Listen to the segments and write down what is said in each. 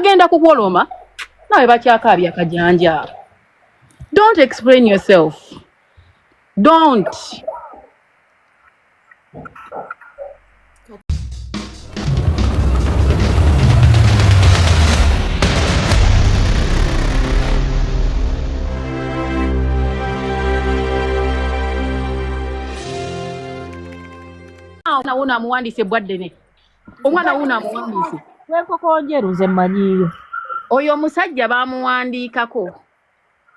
bagenda kukwoloma nawe bakyakaabya kajanja. Don't explain yourself. Don't. Una muwandise bwaddene. Omwana una muwandise. Wenkoko njeruze mmanyiyo. Oyo omusajja bamuwandiikako.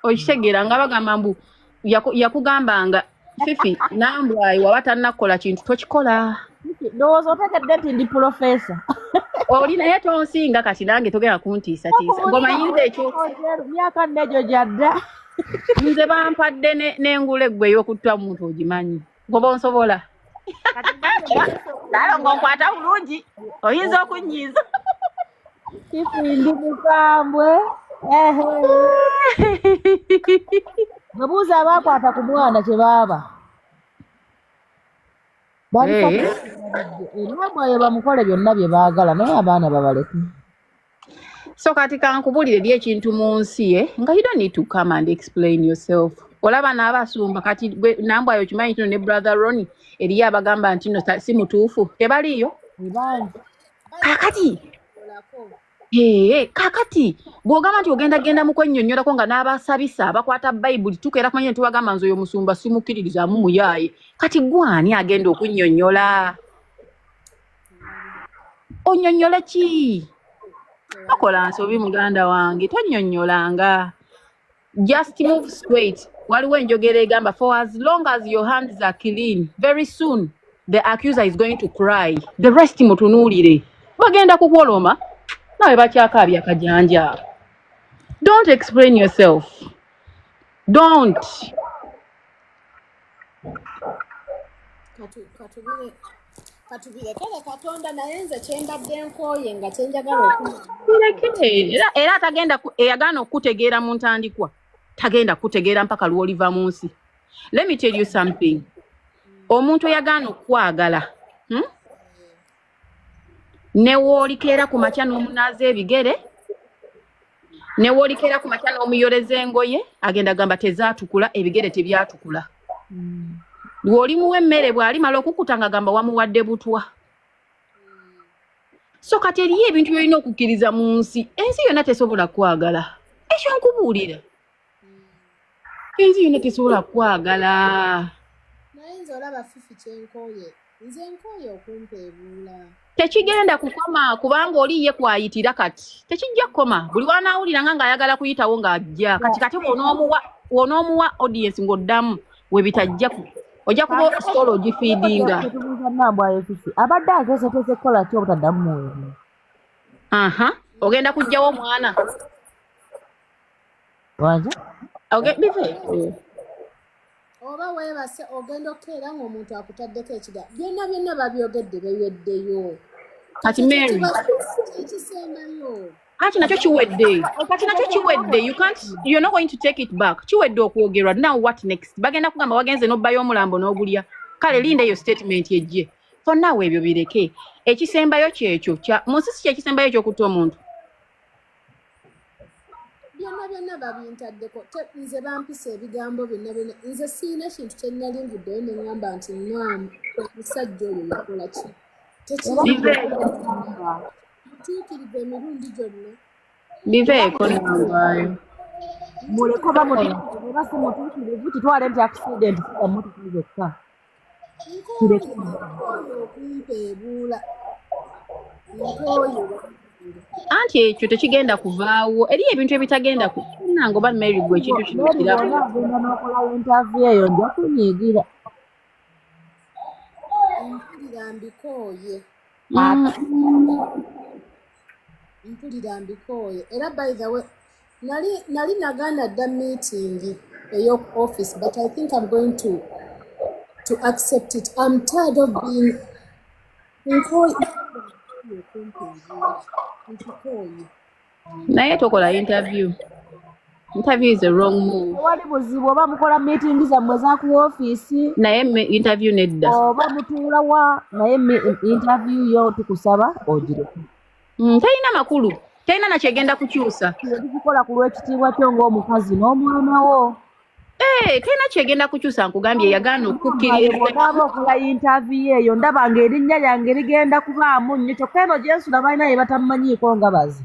Okitegeera nga bagamba mbu yakugambanga Fifi nambwayi waba tannakola kintu tokikola. Ndowooza otegedde nti ndi pulofeesa. Oli naye tonsinga kati nange togera kuntiisatiisa. Ng'omanyiiza ekyo. Myaka negyo gyadda. Nze bampadde n'engula eggwe ey'okutta muntu ogimanyi. Ngoba onsobola. Naye ng'onkwata bulungi oyinza okunnyiiza. Fifi ndi mukambwe. Nabuuza abaakwata ku mwana kye baaba. Enamwayo bamukole byonna bye baagala naye abaana babaleke. So kati kankubulire eri ekintu mu nsi nga you don't need to come and explain yourself. Olaba n'abasumba kati nambwayo okimanyi kino ne brother Ronnie eriyo abagamba nti no si mutuufu tebaliyo. Kakati kakati bw'ogamba nti ogenda mu kwennyonnyolako nga n'abasabisa bakwata Bayibuli tukeera kumanya nti wagamba nze oyo musumba simukkiririzaamu muyaaye. Kati gwani agenda okunnyonnyola? Onnyonnyole ki? Tokola nsobi muganda wange tonnyonnyolanga. Just move straight. Waliwo enjogera egamba for as long as your hands are clean, very soon the accuser is going to cry. The rest mutunuulire. Bagenda kukwoloma nawe bakyakaabya kajanja. Don't explain yourself. Don't. Katubire kale Katonda naye nze kyembadde nkooye nga kyenjagala okuma. Era tagenda eyagaana okutegeera mu ntandikwa. Tagenda kutegeera mpaka lw'oliva mu nsi. Let me tell you something. Omuntu eyagaana okwagala. Ne woolikeera ku makya n'omunaaza ebigere. Ne woolikeera ku makya n'omuyoleza engoye. Agenda gamba tezaatukula ebigere tebyatukula. Lw'olimuwa emmere bw'alimala okukutanga gamba wamuwadde butwa. So kati eriyo ebintu byolina okukkiriza mu nsi. Ensi yonna tesobola kwagala. Ekyo nkubuulira. Ensi yonna tesobola kwagala. Naye nze olaba Fifi kyenkooye. Nze nkooye okumpeebuula. Tekigenda kukoma kubanga oli ye kwayitira kati. Tekijja kukoma. Buli wanaawulira ng'ayagala kuyitawo ng'ajja. Kati wonoomuwa audience ng'oddamu we bitajja ku. Ojja kuba story ogifiidinga. Abadde ateeseteese kukola ki obutaddamu mwoyo? Ogenda kuggyawo omwana. Wanja? Oba weebase ogenda okukeera ng'omuntu akutaddeko ekiga. Byonna babyogedde beeweddeyo. Kati Mary. Ekisembayo. Kati nakyo kiwedde. You're not going to take it back. Kiwedde okwogerwa. Now what next? Bagenda kugamba wagenze n'obbayo omulambo n'ogulya. Kale linda eyo statement ejje. For now ebyo bireke. Ekisembayo kyekyo. Mu nsi si ekisembayo eky'okutta omuntu. Byonna babintaddeko. Nze bampisa ebigambo byonna. Nze siina kintu kye nnali nvuddeyo ne ngamba nti naamu omusajja oyo yakola ki? Tuukiriza emirundi gyonna. Biveeko nangwayo. Muleko bamuleka si mutuukirivu kitwale nti accident emmotoka zokka. Okumpeebuula. Anti ekyo tekigenda kuvaawo. Eriyo ebintu ebitagenda nange oba Mary gwe ekintu kino kirabo. Agenda n'okola interview eyo nja kunyiigira. Mpulira mbikooye. Era by the way, nali nagaana dda meeting eyo office, but I think I'm going to accept it. I'm tired of being naye tokola interview. Interview is a wrong move. Wali buzibu oba mukola meeting zammwe za ku office. Naye interview nedda. Oba mutuula wa naye interview yo tukusaba ogireke. Talina makulu. Talina na kyegenda kukyusa. Tukikola ku lw'ekitiibwa kyo ng'omukazi n'omwana wo. Talina kyegenda kukyusa nkugambye yagaana okukkiririza. Bw'onaaba okola interview eyo ndaba ng'erinnya lyange ligenda kubaamu nnyo kyokka eno gye nsula balina bye batamumanyiiko nga bazi.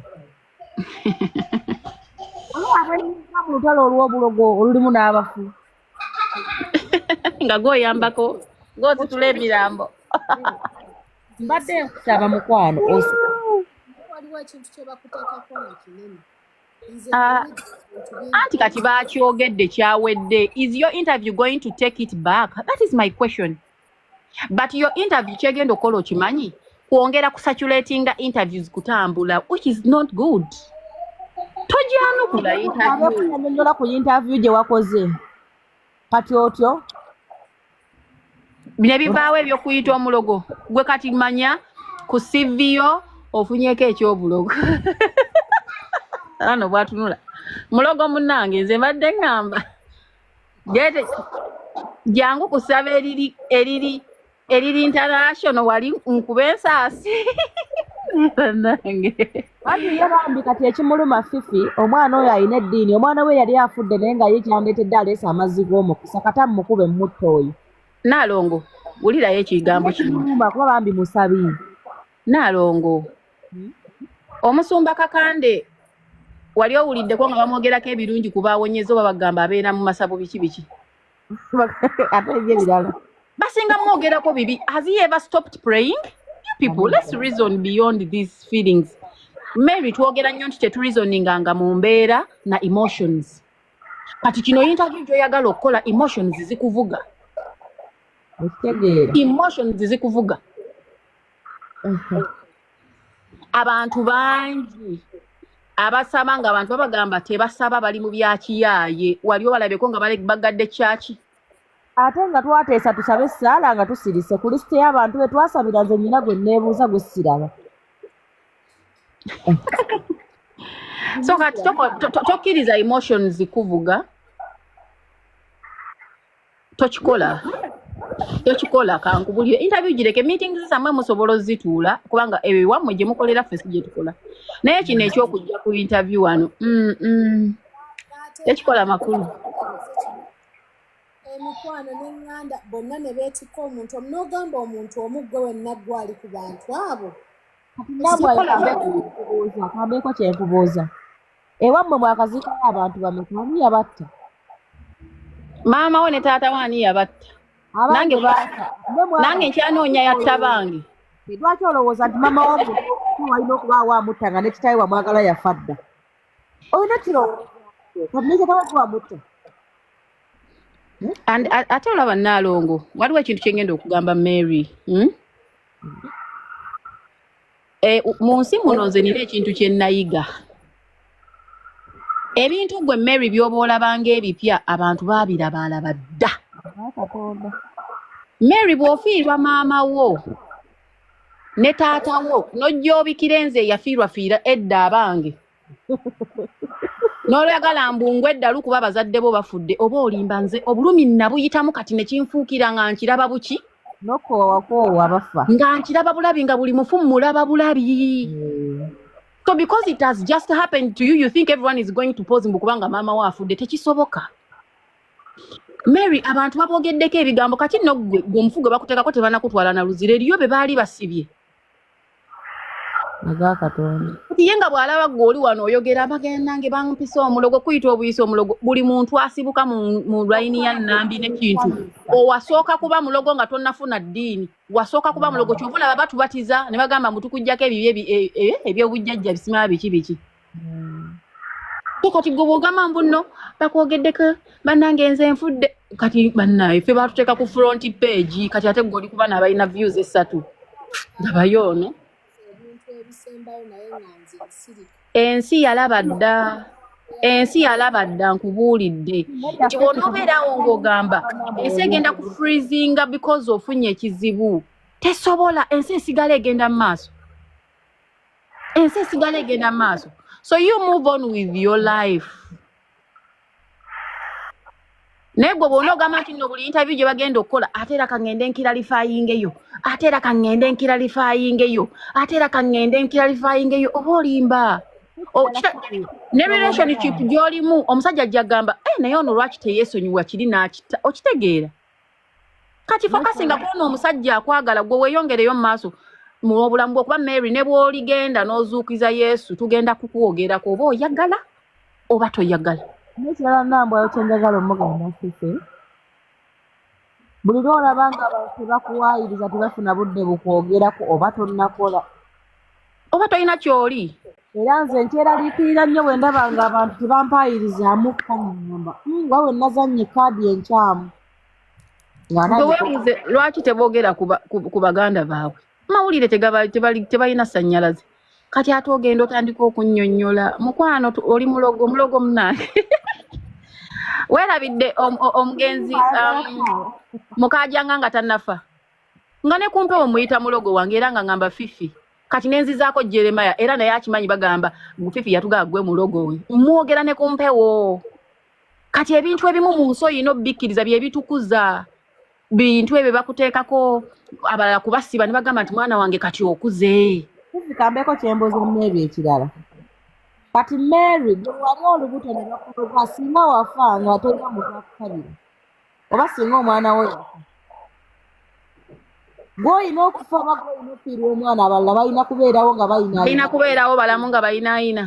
Abayinza mu lutalo olw'obulogo olulimu n'abafu. Nga goyambako ng'ozitula emirambo. Mbadde nkusaba mukwano waliwo ekintu kye bakuteekako nga kinene. Anti kati bakyogedde kyawedde. Is your interview going to take it back? That is my question. But your interview kyegenda okukola okimanyi kwongera kusaturatinga interviews kutambula, which is not good. Tojanukula interview. Nyola ku interview gye wakoze. Kati otyo? Bine bivaawo ebyokuyita omulogo. Gwe kati manya ku CV yo ofunyeeko ekyobulogo. Ano bwatunula. Mulogo munnange nze mbadde ngamba. Gete jangu kusaba eriri international wali nkube ensaasi. Nange. Ati yabambi kati ekimuluma Fifi omwana oyo alina eddiini omwana we yali afudde naye nga ye kyandetedde aleese amazzi g'omukisa kata mukube mutta oyo. Naalongo wulirayo ekigambo kino. Kuba bambi musabi. Naalongo. Omusumba Kakande wali owuliddeko nga bamwogerako ebirungi ku baawonyezo babagamba abeera mu masabu biki. Ate ebyo ebirala. Basinga mwogerako bibi. Has he ever stopped praying? People, let's reason beyond these feelings. Mary twogera nnyo nti tetureasoninga nga mu mbeera na emotions. Kati kino interview gy'oyagala okukola emotions zikuvuga. Emotions zikuvuga. Abantu bangi abasaba nga abantu babagamba tebasaba bali mu byakiyaaye wali obalabeko nga bagadde kyaki. Ate nga twateesa tusabe essaala nga tusirise ku lisiti y'abantu be twasabira nze nnyina gwe neebuuza gwe siraba. So kati tokkiriza emotions zikuvuga. Tokikola kankubulire interview gireke meetings zisamwe musobola ozituula kubanga ebyo wammwe gye mukolera ffe gye tukola. Naye kino ekyokujja ku interview wano tekikola makulu. Emikwano n'eŋŋanda bonna ne beetikka omuntu n'ogamba omuntu omugwe wenna gwali ku bantu abo. Kambeeko kyenkubuuza. Ewammwe mwakaziikayo abantu bameka ani yabatta? Maama we ne taata we ani yabatta? Nange nkyanoonya yatta bange. Lwaki olowooza nti maama wange walina okubaawo amutta nga ne kitaawe wamwagala yafa dda? Olina kirowoozo kati ne kitaawe wamutta. Ate olaba Naalongo waliwo ekintu kye ngenda okugamba Mary. Mu nsi muno nze nina ekintu kye nayiga. Ebintu gwe Mary by'oba olabanga ebipya abantu baabiraba dda. Mary bw'ofiirwa maama wo ne taata wo n'ojja obikira enze yafiirwafiira edda abange. N'oyagala mbungwe eddalu kuba bazadde bo bafudde oba olimba nze obulumi nabuyitamu kati ne kinfuukira nga nkiraba buki? N'okoowa bafa. Nga nkiraba bulabi nga buli mufu mulaba bulabi. So because it has just happened to you, you think everyone is going to pose kubanga maama wo afudde. Tekisoboka. Mary abantu babogeddeko ebigambo kati nno gwe omufugo bakuteekako tebanakutwala na luzira eriyo be baali basibye. Katonda. Ye nga bw'alaba gwe oli wano oyogera bagenda nge bampisa omulogo kuyita obuyisa omulogo buli muntu asibuka mu layini ya Nnambi n'ekintu. Owasooka kuba mulogo nga tonnafuna ddiini. Wasooka kuba mulogo kyova olaba batubatiza ne bagamba mutukujjako ebibye ebyobujjajja bisimala biki. Kati gwe bw'ogamba mbuno bakwogeddeko bannange nze nfudde kati bannaye ffe batuteeka ku front page kati ate gwe oli kuba n'abalina views 3 ndabayo no. Ensi yalaba dda nkubuulidde nti bw'onoobeerawo ng'ogamba ensi egenda ku freezinga because ofunye ekizibu tesobola ensi esigala egenda mu maaso. So you move on with your life. Naye gwe bw'onoogamba nti nno buli interview gye bagenda okukola ate era kangende nkiralifayingeyo oba olimba. Ne relationship gy'olimu omusajja ajja gamba naye ono lwaki teyeesonyiwa kiri n'akita okitegeera kati fokasinga kuona omusajja akwagala gwe weeyongereyo mu maaso mu obulamu bw'okuba Mary ne bw'oligenda n'ozuukiza Yesu tugenda kukwogerako oba oyagala oba toyagala n'ekirala nambwayo kyenjagala omuganda Fifi buli lw'olaba nga abantu tebakuwaayiriza tebafuna budde bukwogerako oba tonnakola oba tolina ky'oli era nze nkyeraliikirira nnyo bwe ndaba nga abantu tebampaayirizaamu kanyamba wawe nazannye kaadi enkyamu gwe weebuuze lwaki teboogera ku baganda baabwe mawulire tebalina sannyalaze kati ate ogenda otandika okunnyonnyola mukwano oli mulogo munange weerabidde omugenzi mukaajanga nga tannafa nga ne kumpewo muyita mulogo wange era nga ngamba Fifi kati nenzizaako Jeremaya era naye akimanyi bagamba Fifi yatugaa gwe mulogo we mwogera ne kumpewo kati ebintu ebimu mu nsi oyina obbikkiriza bye bitukuza bintu ebyo bakuteekako abalala kubasiba ne bagamba nti mwana wange kati okuze kambeko kyembuuza Mary ekirala kati Mary gwe wali olubuto ne bakuloga singa wafa nga tolina muntu akukabira oba singa omwana we yafa gw'olina okufa oba gw'olina okufiirwa omwana abalala balina kubeerawo nga balina kubeerawo balamu nga balinaayina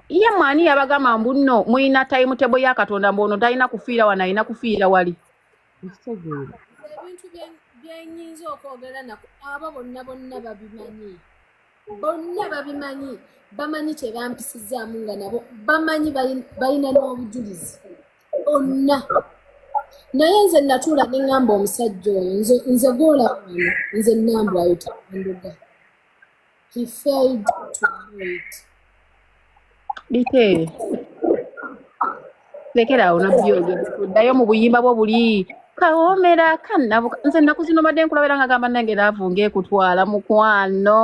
ye mwani yabagamba mbu nno muyina timetable ya Katonda mbono talina kufiira wano alina kufiira wali ekitegeera ebintu byenyinza okwogera nako abo bonna babimanyi bamanyi kyebampisizaamu nga nabo bamanyi balina n'obujulizi onna naye nze natuula ne ŋŋamba omusajja oyo nze gw'olaba wano nze nambwayo tabanduga he failed to do it bite lekera ono byogera kuddayo mu buyimba bwo buli kawoomera kannabuka nze ennaku zino badde nkulabera nga gamba nange naavu ng'ekutwala mukwano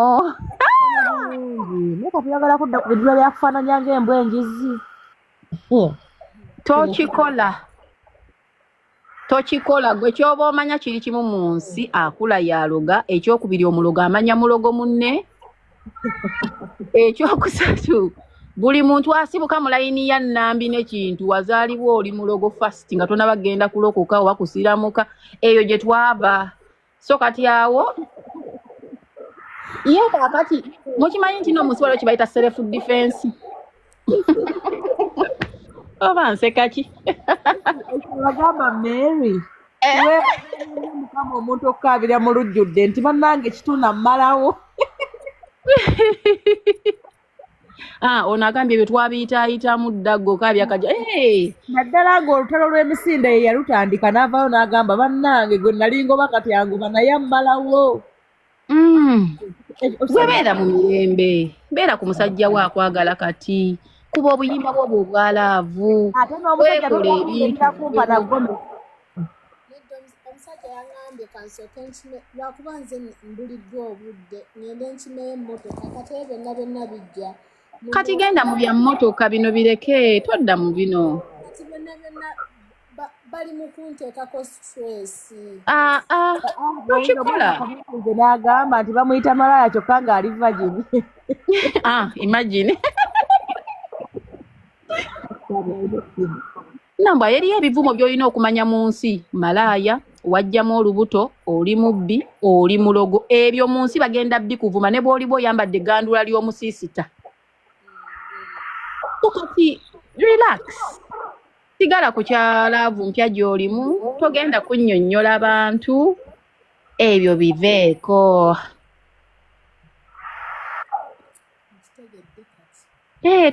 naye kati oyagala kudda ku bidula byakufaananya ng'embwa enjizi tokikola gwe kyoba omanya kiri kimu mu nsi akula yaloga ekyokubiri omulogo amanya mulogo munne ekyokusatu buli muntu asibuka mu layini ya nnambi n'ekintu wazaalibwa oli mulogo fast nga tonabagenda kulokoka oba kusiramuka eyo gye twava so kati awo ye kakati mukimanyi nti n'omunsi waliwo kibayita self defense oba nseka ki bagamba Mary mukama omuntu okukaabira mu lujjudde nti bannange kituna mmalawo ono agambye ebyo twabiyitaayitamu ddago kaabya kajja naddala ng'olutalo lw'emisinde ye yalutandika n'avaayo n'agamba bannange gwe nalingoba kati anguba naye mmalawo gwe beera mu mirembe beera ku musajja we akwagala kati kuba obuyimba bwo obwalaavu weekole ebintu omusajja yaŋŋambye kansooke lwakuba nze mbuliddwa obudde ngende nkimeyo emmotoka kati ebyo byonna bijja kati genda mu bya mmotoka bino bireke todda mu bino kati byonna bali mu kunteekako stress okikola nze n'agamba nti bamuyita malaya kyokka ng'ali vagini imagine nambwa eriyo ebivumo by'olina okumanya mu nsi malaaya wajjamu olubuto oli mubbi oli mulogo ebyo mu nsi bagenda bikuvuma ne bw'oliba oyambadde gandula ly'omusiisita kati relax sigala ku kyalaavu mpya gy'olimu togenda kunnyonnyola abantu ebyo biveeko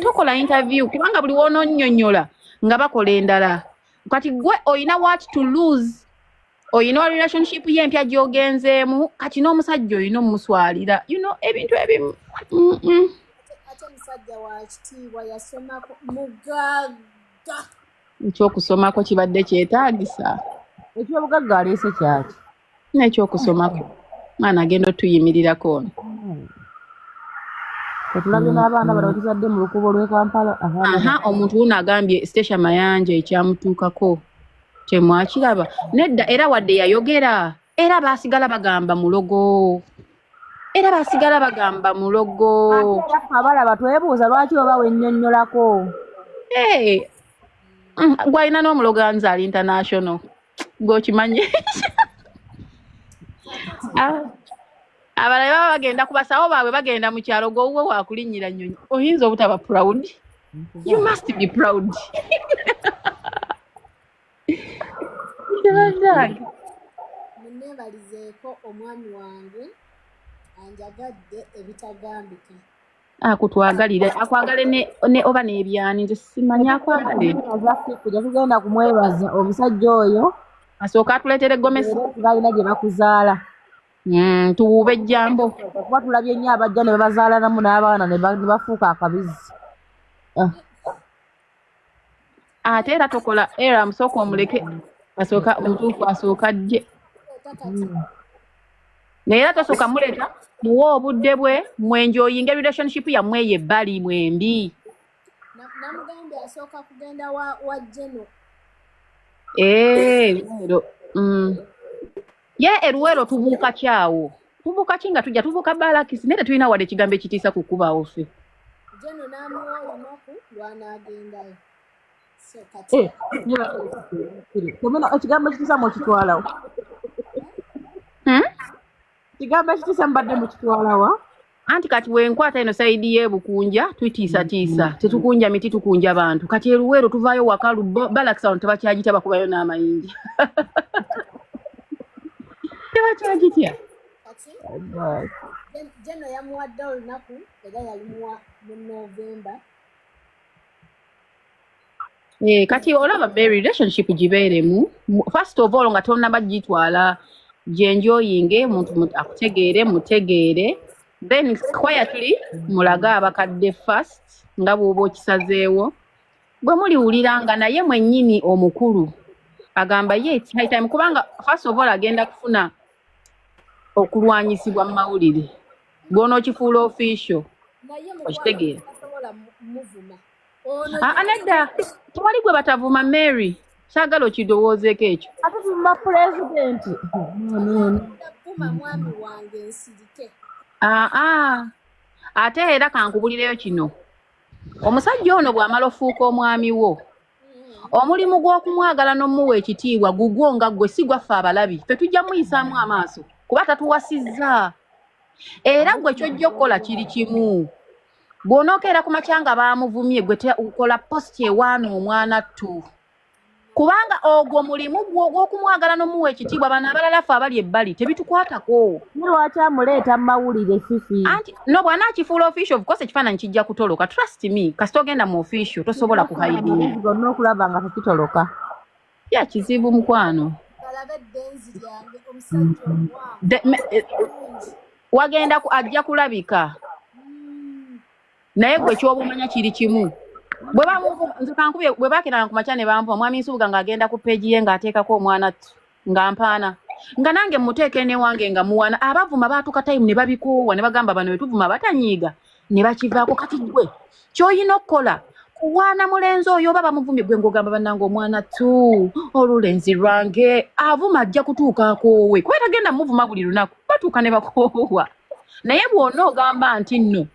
tokola interview kubanga buli woononnyonnyola nga bakola endala kati gwe oyina what to lose oyina relationship y'empya gy'ogenzeemu kati n'omusajja oyina omuswalira ebintu ebimu ate musajja wa kitiibwa yasomako mugagga ekyokusomako kibadde kyetaagisa ekyobugagga aleese kyaki n'ekyokusomako mwana agenda otuyimirirako ono tulabye n'abaana bano tuzadde mu lukubo lw'e Kampala omuntu wuno agambye Station Mayanja ekyamutuukako temwakiraba nedda era wadde yayogera era baasigala bagamba mulogo era basigala bagamba mulogo. Ate era ffe abalaba twebuuza lwaki oba wennyonnyolako. Gwalina n'omuloganzi ali international gw'okimanyi. Abalala baba bagenda ku basawo baabwe bagenda mu kyalo gw'owuwe waakulinnyira nnyonyi oyinza obutaba proud. You must be proud. Munneebalizeeko omwami wange anjagadde ebitagambika. Akutwagalire akwagale ne oba n'ebyani nze simanyi akwagale. Kujja tugenda kumwebaza omusajja oyo Asooka atuleetere gomesi. balina gye bakuzaala. Tuwuube ejjambo. Kuba tulabye nnyo abajja ne babazaalanamu n'abaana ne bafuuka akabizi. Ate era tokola era amusooka omuleke asooka omutuufu asooka ajje. Naye era tosooka muleeta muwe obudde bwe mwenjoyinga relationship yammwe eyo ebbali mwembi. Namugambye asooka kugenda wa Jeno. Luweero. Ye eruweero tubuuka kyawo. Tubuuka ki nga tujja tubuuka balakisi naye tetulina wadde ekigambo ekitiisa ku kubaawo ffe. Jeno n'amuwa olunaku lw'anaagendayo. So ekigambo ekitiisa mukitwalawo. Ekigambo ekitiisa mbadde mukitwalawa. Anti kati wenkwata eno sayidi y'ebukunja twitiisatiisa tetukunja miti tukunja bantu kati eruweero tuvaayo waka balakisa wano tebakyagitya bakubayo n'amayinja. Tebakyagitya. Jeno yamuwadde olunaku era yalimuwa mu November. Kati olaba Mary relationship gibeeremu first of all nga tonnaba gitwala gyenjoyinge muntu akutegeere mutegeere then quietly mulaga abakadde first nga bw'oba okisazeewo bwe muliwuliranga naye mwennyini omukulu agamba ye it's high time kubanga first of all agenda kufuna okulwanyisibwa mu mawulire bw'onookifuula official okitegeera. Nedda tewali gwe batavuma Mary kyagala okidowoozeeko ekyo. Ate tuvuma pulezidenti. Mwami wange nsirike. Ate era kankubulireyo kino omusajja ono bw'amala ofuuka omwami wo omulimu gw'okumwagala n'omuwa ekitiibwa gugwo nga ggwe si gwaffe abalabi ffe tujja muyisaamu amaaso kuba tatuwasizza era ggwe ky'ojja okukola kiri kimu bw'onookeera ku makya nga baamuvumye gwe tekola positi ewaana omwana ttu kubanga ogwo mulimu gw'okumwagala n'omuwa ekitiibwa bano abalala ffe abali ebbali tebitukwatako. Ne lwaki amuleeta mu mawulire Fifi? Anti no bw'anaakifuula official of course ekifaananyi kijja kutoloka trust me kasita ogenda mu official tosobola kuhaidinga. Gonna okulaba nga tekitoloka. Ya kizibu mukwano. Wagenda ajja kulabika naye gwe ky'obumanya kiri kimu. Bwe baakiranga ku makya ne bampa omwami Nsubuga ng'agenda ku peegi ye ng'ateekako omwana nga mpaana nga nange muteeke ne wange nga muwana abavuma baatuka tayimu ne babikoowa ne bagamba bano bwe tuvuma batanyiiga ne bakivaako kati gwe ky'olina okukola kuwaana mulenzi oyo oba bamuvumye gwe ng'ogamba bannange omwana tu olulenzi lwange avuma ajja kutuuka akoowe kuba tagenda muvuma buli lunaku batuuka ne bakoowa naye bw'onna ogamba nti nno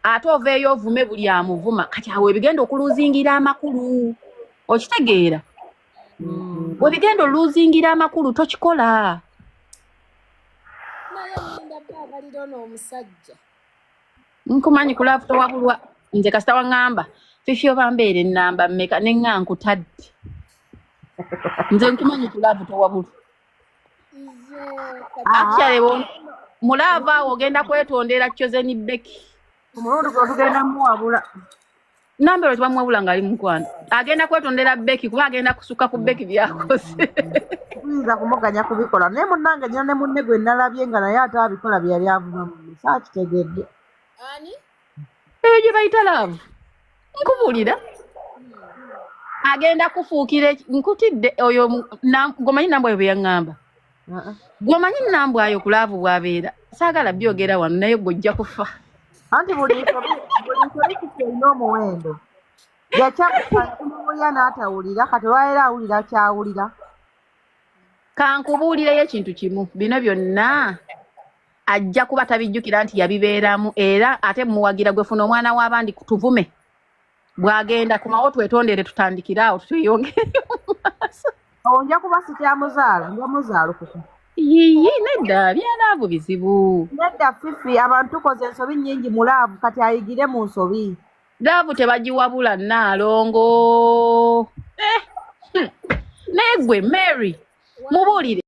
ate oveeyo ovume buli amuvuma kati awo ebigenda okuluzingira amakulu okitegeera. Bwe bigenda oluzingira amakulu tokikola. Naye ninda baabalira n'omusajja. Nkumanyi kulaavu towabulwa nze kasita waŋŋamba Fifi oba mbeera ennamba mmeka ne ŋŋa nkutadde. Nze nkumanyi kulaavu towabulwa. Actually mulaava awo ogenda kwetondera Chozeni Beki. Omulundi gwe tugenda muwabula. Nambero tebamuwabula ng'ali mukwano. Agenda kwetondera Beki kuba agenda kusuka ku Beki byakoze. Tuyinza kumuganya kubikola naye munnange nnyina ne munne gwe nalabye nga naye ate abikola bye yali avumamu saakitegedde. Ani? Eyo gye bayita laavu. Nkubuulira. Agenda kufuukira nkutidde oyo gomanyi nambwa yo bwe yaŋŋamba. Gomanyi nambwa yo ku laavu bw'abeera. Saagala byogera wano naye gw'ojja kufa. Anti buli nsoli kifeerina omuwendo. Yakyakumulya n'atawulira kati olwaleero awulira kyawulira. Kankubuulireyo ekintu kimu bino byonna ajja kuba tabijjukira nti yabibeeramu era ate muwagira gwe funa omwana w'abandi tuvume bw'agenda kumawo twetondere tutandikire awo tweyongere Onja kuba sikyamuzaala nja muzaalukuka. yiyi nedda byalaavu bizibu Nedda Fifi abantu tukoze ensobi nnyingi mu laavu kati ayigire mu nsobi. laavu tebagiwabula Nnaalongo naye gwe Mary mubuulire